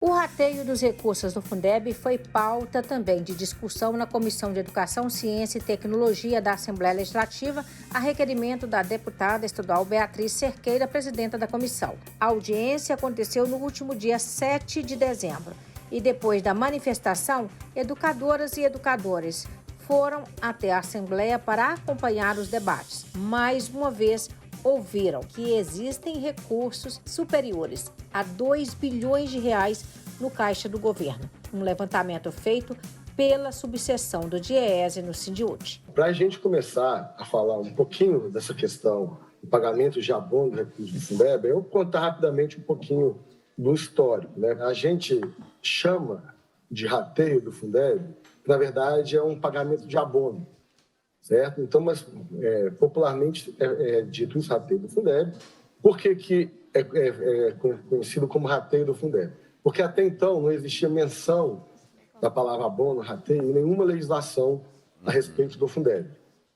O rateio dos recursos do Fundeb foi pauta também de discussão na Comissão de Educação, Ciência e Tecnologia da Assembleia Legislativa, a requerimento da deputada estadual Beatriz Cerqueira, presidenta da comissão. A audiência aconteceu no último dia 7 de dezembro e depois da manifestação, educadoras e educadores foram até a Assembleia para acompanhar os debates. Mais uma vez, ouviram que existem recursos superiores a 2 bilhões de reais no caixa do governo. Um levantamento feito pela subseção do DIEESE no Sindiúti. Para a gente começar a falar um pouquinho dessa questão do pagamento de abono de recursos do Fundeb, eu vou contar rapidamente um pouquinho do histórico, né? A gente chama de rateio do Fundeb, que na verdade é um pagamento de abono, certo? Então, mas popularmente é dito isso, rateio do Fundeb. Por que é conhecido como rateio do Fundeb? Porque até então não existia menção da palavra abono, rateio, em nenhuma legislação a respeito do Fundeb,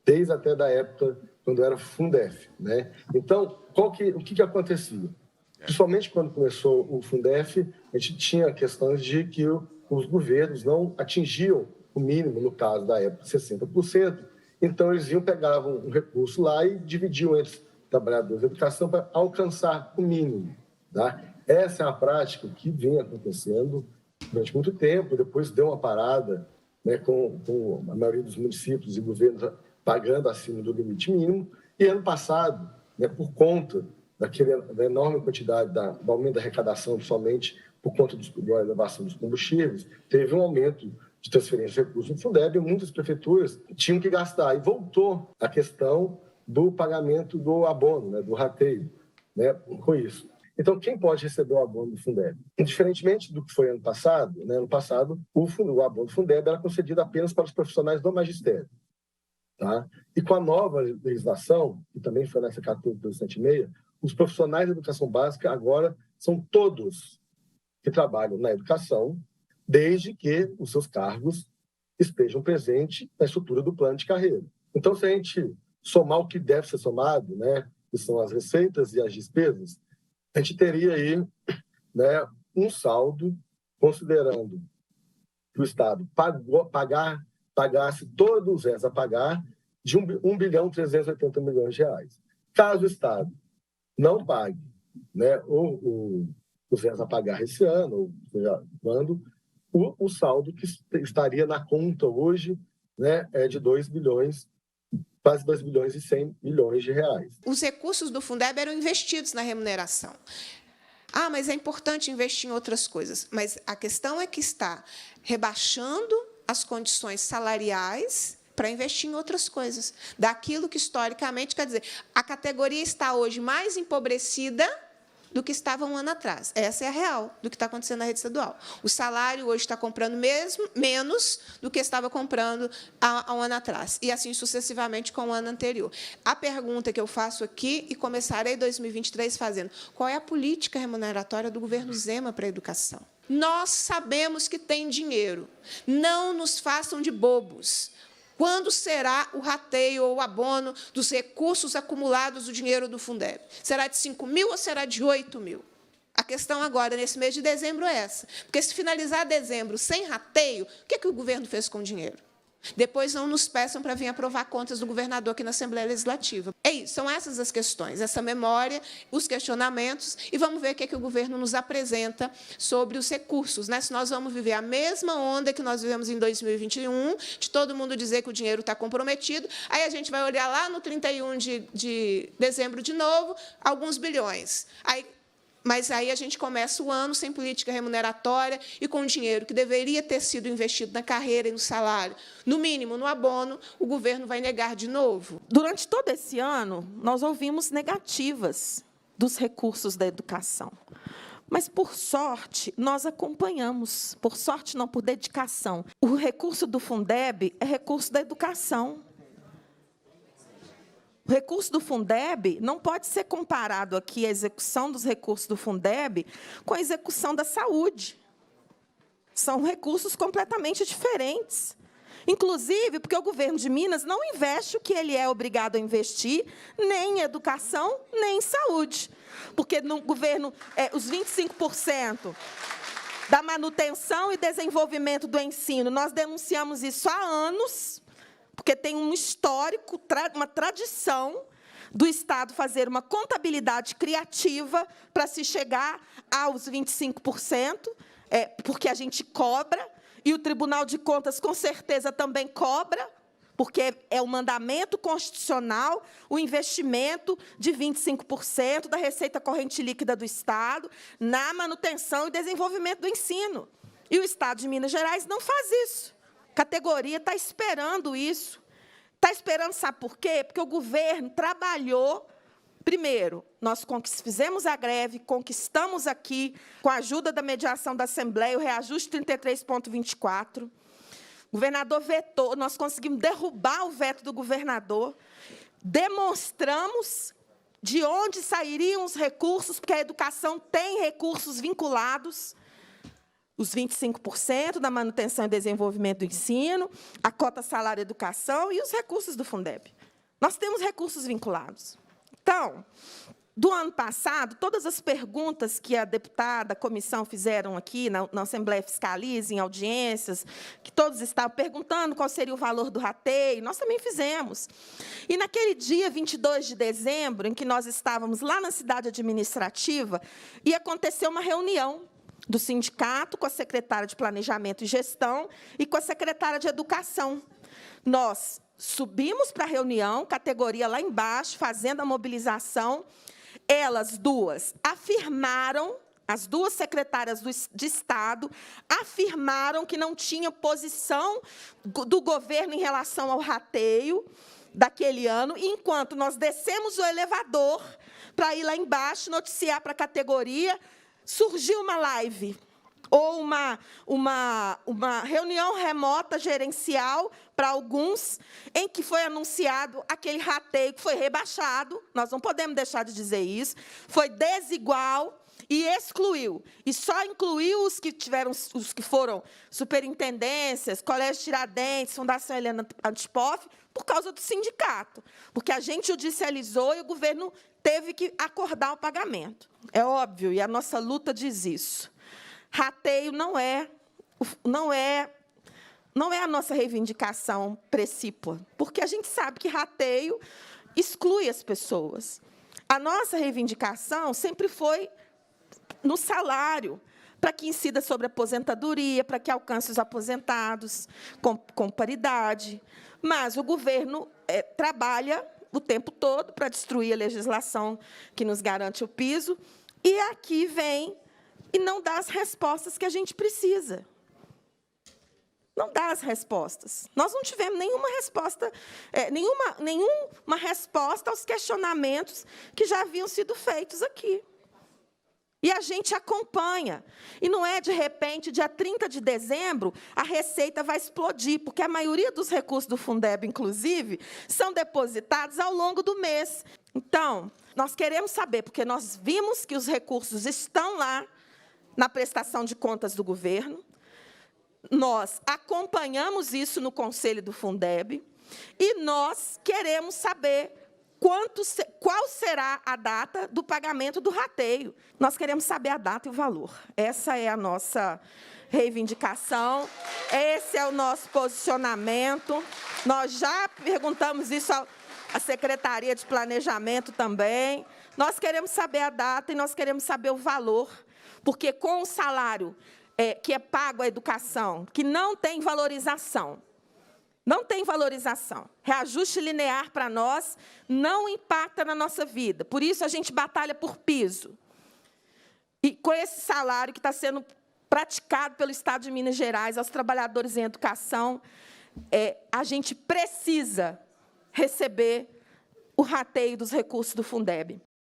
desde até da época quando era Fundef, né? Então, o que acontecia? Principalmente quando começou o Fundef, a gente tinha questões de que os governos não atingiam o mínimo, no caso da época, 60%, então eles pegavam um recurso lá e dividiam entre os trabalhadores da educação para alcançar o mínimo, tá? Essa é a prática que vinha acontecendo durante muito tempo, depois deu uma parada, né, com a maioria dos municípios e governos pagando acima do limite mínimo, e ano passado, né, por conta da enorme quantidade do aumento da arrecadação, somente por conta da elevação dos combustíveis, teve um aumento de transferência de recursos no Fundeb e muitas prefeituras tinham que gastar. E voltou a questão do pagamento do abono, né, do rateio, né, com isso. Então, quem pode receber o abono do Fundeb? Diferentemente do que foi ano passado, né, ano passado, o abono do Fundeb era concedido apenas para os profissionais do magistério. Tá? E com a nova legislação, que também foi nessa 14.276, os profissionais da educação básica agora são todos que trabalham na educação, desde que os seus cargos estejam presentes na estrutura do plano de carreira. Então, se a gente somar o que deve ser somado, né, que são as receitas e as despesas, a gente teria aí, né, um saldo, considerando que o Estado pagasse todos os a pagar, de 1.380 bilhões de reais. Caso o Estado não pague, né, ou os a pagar esse ano, ou seja, quando, o saldo que estaria na conta hoje, né, é de 2 bilhões, quase 2 bilhões e 100 milhões de reais. Os recursos do Fundeb eram investidos na remuneração. Ah, mas é importante investir em outras coisas. Mas a questão é que está rebaixando as condições salariais para investir em outras coisas. Daquilo que, historicamente, quer dizer, a categoria está hoje mais empobrecida do que estava um ano atrás. Essa é a real do que está acontecendo na rede estadual. O salário hoje está comprando menos do que estava comprando há um ano atrás, e assim sucessivamente com o ano anterior. A pergunta que eu faço aqui, e começarei 2023 fazendo, qual é a política remuneratória do governo Zema para a educação? Nós sabemos que tem dinheiro. Não nos façam de bobos. Quando será o rateio ou o abono dos recursos acumulados do dinheiro do Fundeb? Será de 5 mil ou será de 8 mil? A questão agora, nesse mês de dezembro, é essa. Porque, se finalizar dezembro sem rateio, o que o governo fez com o dinheiro? Depois não nos peçam para vir aprovar contas do governador aqui na Assembleia Legislativa. É isso, são essas as questões, essa memória, os questionamentos, e vamos ver o que o governo nos apresenta sobre os recursos, né? Se nós vamos viver a mesma onda que nós vivemos em 2021, de todo mundo dizer que o dinheiro está comprometido, aí a gente vai olhar lá no 31 de dezembro de novo, alguns bilhões. Mas aí a gente começa o ano sem política remuneratória e com dinheiro que deveria ter sido investido na carreira e no salário, no mínimo no abono, o governo vai negar de novo. Durante todo esse ano, nós ouvimos negativas dos recursos da educação. Mas, por sorte, nós acompanhamos. Por sorte, não, por dedicação. O recurso do Fundeb é recurso da educação. O recurso do Fundeb não pode ser comparado aqui, a execução dos recursos do Fundeb, com a execução da saúde. São recursos completamente diferentes. Inclusive, porque o governo de Minas não investe o que ele é obrigado a investir, nem em educação, nem em saúde. Porque no governo, os 25%... da manutenção e desenvolvimento do ensino. Nós denunciamos isso há anos, porque tem um histórico, uma tradição do Estado fazer uma contabilidade criativa para se chegar aos 25%, porque a gente cobra, e o Tribunal de Contas, com certeza, também cobra, porque é o mandamento constitucional, o investimento de 25% da receita corrente líquida do Estado na manutenção e desenvolvimento do ensino. E o Estado de Minas Gerais não faz isso. A categoria está esperando isso. Está esperando, sabe por quê? Porque o governo trabalhou. Primeiro, nós fizemos a greve, conquistamos aqui, com a ajuda da mediação da Assembleia, o reajuste 33,24. O governador vetou, nós conseguimos derrubar o veto do governador, demonstramos de onde sairiam os recursos, porque a educação tem recursos vinculados, os 25% da manutenção e desenvolvimento do ensino, a cota salário educação e os recursos do Fundeb. Nós temos recursos vinculados. Então, do ano passado, todas as perguntas que a deputada, a comissão fizeram aqui na Assembleia Fiscaliza, em audiências, que todos estavam perguntando qual seria o valor do rateio, nós também fizemos. E, naquele dia, 22 de dezembro, em que nós estávamos lá na cidade administrativa, ia acontecer uma reunião do sindicato com a secretária de Planejamento e Gestão e com a secretária de Educação. Nós subimos para a reunião, categoria lá embaixo, fazendo a mobilização. Elas duas afirmaram, as duas secretárias de Estado, afirmaram que não tinha posição do governo em relação ao rateio daquele ano, enquanto nós descemos o elevador para ir lá embaixo noticiar para a categoria, surgiu uma live ou uma reunião remota gerencial para alguns, em que foi anunciado aquele rateio que foi rebaixado, nós não podemos deixar de dizer isso, foi desigual e excluiu. E só incluiu os que foram superintendências, Colégio Tiradentes, Fundação Helena Antipoff, por causa do sindicato, porque a gente judicializou e o governo teve que acordar o pagamento. É óbvio, e a nossa luta diz isso. Rateio não é a nossa reivindicação precípua, porque a gente sabe que rateio exclui as pessoas. A nossa reivindicação sempre foi no salário, para que incida sobre a aposentadoria, para que alcance os aposentados com paridade. Mas o governo trabalha o tempo todo para destruir a legislação que nos garante o piso, e aqui vem e não dá as respostas que a gente precisa. Não dá as respostas. Nós não tivemos nenhuma resposta, nenhuma resposta aos questionamentos que já haviam sido feitos aqui. E a gente acompanha. E não é, de repente, dia 30 de dezembro, a receita vai explodir, porque a maioria dos recursos do Fundeb, inclusive, são depositados ao longo do mês. Então, nós queremos saber, porque nós vimos que os recursos estão lá na prestação de contas do governo, nós acompanhamos isso no Conselho do Fundeb, e nós queremos saber qual será a data do pagamento do rateio. Nós queremos saber a data e o valor. Essa é a nossa reivindicação, esse é o nosso posicionamento. Nós já perguntamos isso à Secretaria de Planejamento também. Nós queremos saber a data e nós queremos saber o valor, porque com o salário que é pago à educação, que não tem valorização, reajuste linear para nós não impacta na nossa vida. Por isso, a gente batalha por piso. E com esse salário que está sendo praticado pelo Estado de Minas Gerais aos trabalhadores em educação, a gente precisa receber o rateio dos recursos do Fundeb.